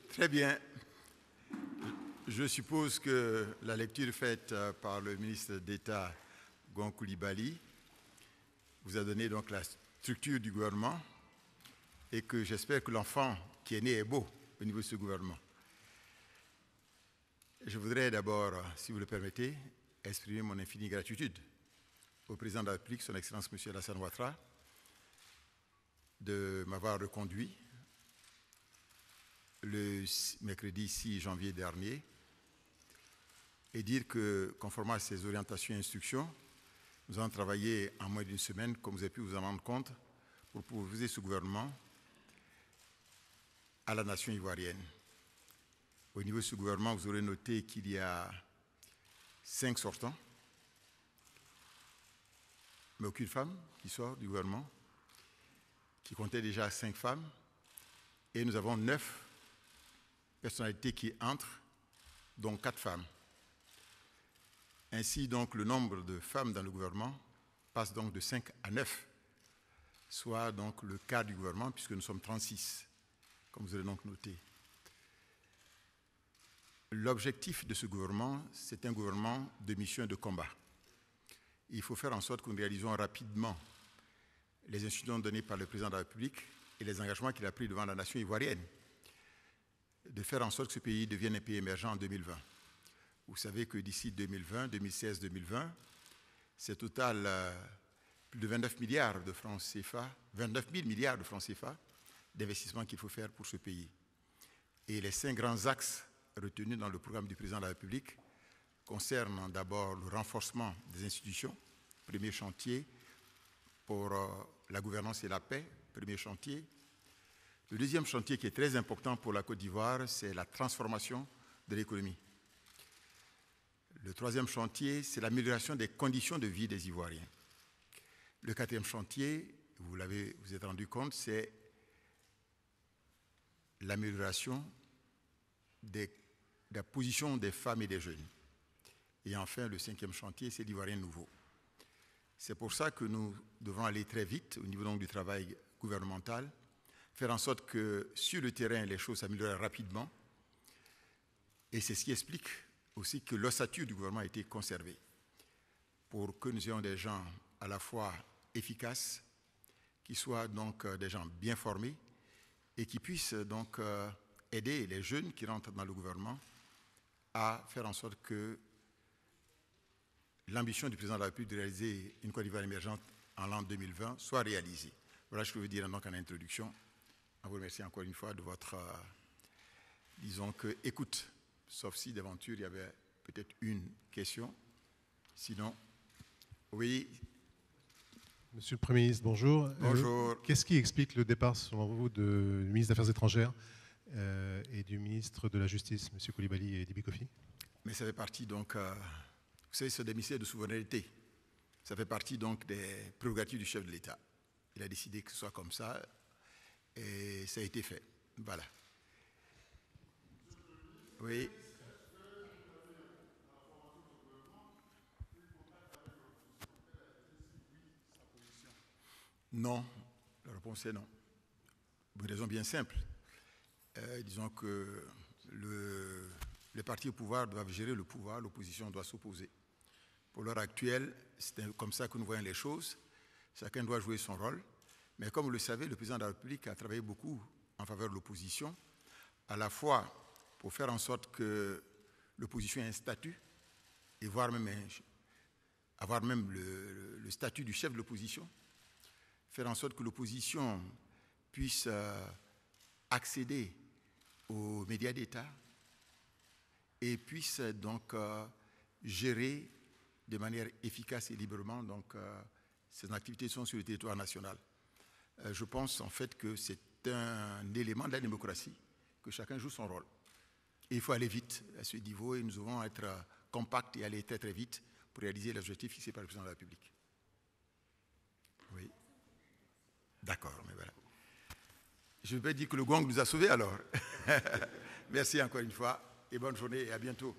Très bien. Je suppose que la lecture faite par le ministre d'État Gouan Coulibaly vous a donné donc la structure du gouvernement et que j'espère que l'enfant qui est né est beau au niveau de ce gouvernement. Je voudrais d'abord, si vous le permettez, exprimer mon infinie gratitude au président de la République, son Excellence M. Alassane Ouattara, de m'avoir reconduit le mercredi 6 janvier dernier et dire que, conformément à ses orientations et instructions, nous avons travaillé en moins d'une semaine, comme vous avez pu vous en rendre compte, pour proposer ce gouvernement à la nation ivoirienne. Au niveau de ce gouvernement, vous aurez noté qu'il y a 5 sortants, mais aucune femme qui sort du gouvernement, qui comptait déjà 5 femmes, et nous avons 9 personnalités qui entrent, dont 4 femmes. Ainsi, donc, le nombre de femmes dans le gouvernement passe donc de 5 à 9, soit donc le quart du gouvernement, puisque nous sommes 36, comme vous allez donc noter. L'objectif de ce gouvernement, c'est un gouvernement de mission et de combat. Il faut faire en sorte que nous réalisons rapidement les instructions données par le président de la République et les engagements qu'il a pris devant la nation ivoirienne, de faire en sorte que ce pays devienne un pays émergent en 2020. Vous savez que d'ici 2020, 2016-2020, c'est au total plus de 29 milliards de francs CFA, 29 000 milliards de francs CFA d'investissement qu'il faut faire pour ce pays. Et les 5 grands axes retenus dans le programme du président de la République concernent d'abord le renforcement des institutions, premier chantier pour la gouvernance et la paix, premier chantier. Le deuxième chantier qui est très important pour la Côte d'Ivoire, c'est la transformation de l'économie. Le troisième chantier, c'est l'amélioration des conditions de vie des Ivoiriens. Le quatrième chantier, vous êtes rendu compte, c'est l'amélioration de la position des femmes et des jeunes. Et enfin, le cinquième chantier, c'est l'Ivoirien nouveau. C'est pour ça que nous devons aller très vite au niveau donc du travail gouvernemental, faire en sorte que sur le terrain, les choses s'améliorent rapidement. Et c'est ce qui explique aussi que l'ossature du gouvernement a été conservée pour que nous ayons des gens à la fois efficaces, qui soient donc des gens bien formés et qui puissent donc aider les jeunes qui rentrent dans le gouvernement à faire en sorte que l'ambition du président de la République de réaliser une Côte d'Ivoire émergente en l'an 2020 soit réalisée. Voilà ce que je veux dire donc en introduction. Je vous remercie encore une fois de votre, disons que, écoute, sauf si d'aventure il y avait peut-être une question. Sinon, oui. Monsieur le Premier ministre, bonjour. Bonjour. Qu'est-ce qui explique le départ, selon vous, du ministre des Affaires étrangères et du ministre de la Justice, M. Coulibaly et Dibi Kofi? Mais ça fait partie donc, vous savez, c'est des mystères de souveraineté. Ça fait partie donc des prérogatives du chef de l'État. Il a décidé que ce soit comme ça et ça a été fait. Voilà. Oui. Non, la réponse est non. Pour une raison bien simple. Disons que les partis au pouvoir doivent gérer le pouvoir, l'opposition doit s'opposer. Pour l'heure actuelle, c'est comme ça que nous voyons les choses. Chacun doit jouer son rôle. Mais comme vous le savez, le président de la République a travaillé beaucoup en faveur de l'opposition, à la fois pour faire en sorte que l'opposition ait un statut, et voire même avoir même le statut du chef de l'opposition, faire en sorte que l'opposition puisse accéder aux médias d'État et puisse donc gérer de manière efficace et librement donc, ces activités sont sur le territoire national. Je pense en fait que c'est un élément de la démocratie, que chacun joue son rôle. Et il faut aller vite à ce niveau et nous devons être compacts et aller très très vite pour réaliser l'objectif fixé par le président de la République. Oui. D'accord, mais voilà. Je vais dire que le gong nous a sauvés alors. Merci encore une fois et bonne journée et à bientôt.